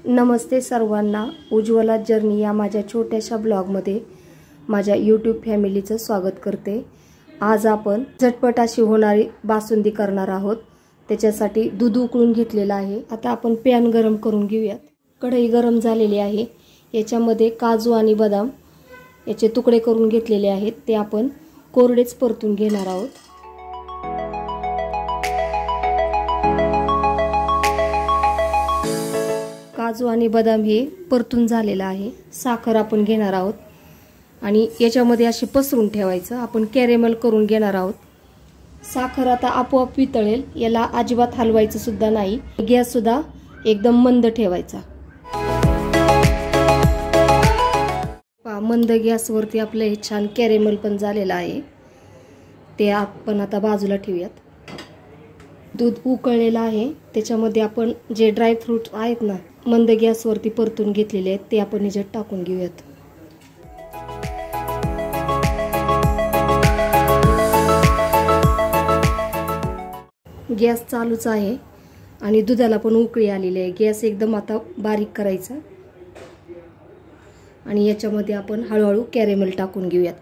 नमस्ते सर्वांना, उज्ज्वला जर्नी या माझ्या छोट्याशा ब्लॉगमध्ये माझ्या यूट्यूब फॅमिलीचं स्वागत करते। आज आपण झटपट अशी होणारी बासुंदी करणार आहोत। त्याच्यासाठी दूध उकळून घेतलेलं आहे। आता आपण पॅन गरम करून घेऊयात। कढई गरम झालेली आहे। याच्यामध्ये काजू आणि बदाम याचे तुकडे करून घेतलेले आहेत, ते आपण कोरडेच परतून घेणार आहोत। काजू आणि बदाम हे परतून झालेला आहे। साखर आपण घेणार आहोत आणि याच्यामध्ये अशी पसरून ठेवायचं। आपण कॅरेमल करून घेणार आहोत। साखर आता आपोआप वितळेल, याला अजिबात हलवायचं सुद्धा नाही। गॅस सुद्धा एकदम मंद ठेवायचा। मंद गॅसवरती आपलं हे छान कॅरेमल पण झालेलं आहे, ते आपण आता बाजूला ठेवूयात। दूध उकळलेलं आहे, त्याच्यामध्ये आपण जे ड्राय फ्रूट आहेत ना, मंद गॅसवरती परतून घेतलेले आहेत, ते आपण याच्यात टाकून घेऊयात। गॅस चालूच आहे आणि दुधाला पण उकळी आलेली आहे। गॅस एकदम आता बारीक करायचा आणि याच्यामध्ये आपण हळूहळू कॅरेमल टाकून घेऊयात।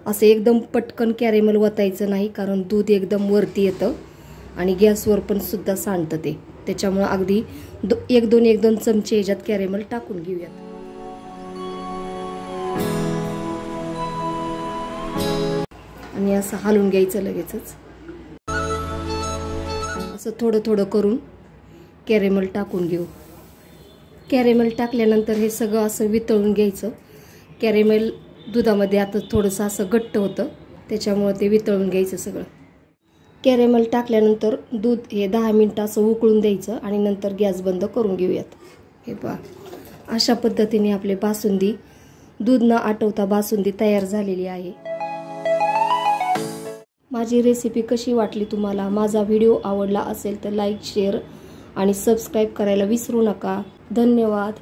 असं एकदम पटकन कॅरेमल वतायचं नाही, कारण दूध एकदम वरती येतं आणि गॅसवर पण सुद्धा सांडतं ते। त्याच्यामुळे अगदी एक दोन चमचे याच्यात कॅरेमल टाकून घेऊयात। आणि असं हलवून घ्यायचं लगेचच। असं थोडं थोडं करून कॅरेमल टाकून घेऊ। कॅरेमल टाकल्यानंतर हे सगळं असं वितळून घ्यायचं। कॅरेमल दुधामध्ये आता थोडंसं असं घट्ट होतं, त्याच्यामुळे ते वितळून घ्यायचं सगळं। कॅरेमल टाकल्यानंतर दूध हे 10 मिनिटं असं उकळून द्यायचं आणि नंतर गॅस बंद करून घेऊयात। हे पहा, अशा पद्धतीने आपले बासुंदी दूध न आटवता बासुंदी तयार झालेली आहे। माझी रेसिपी कशी वाटली तुम्हाला? माझा व्हिडिओ आवडला असेल तर लाईक, शेअर आणि सबस्क्राईब करायला विसरू नका। धन्यवाद।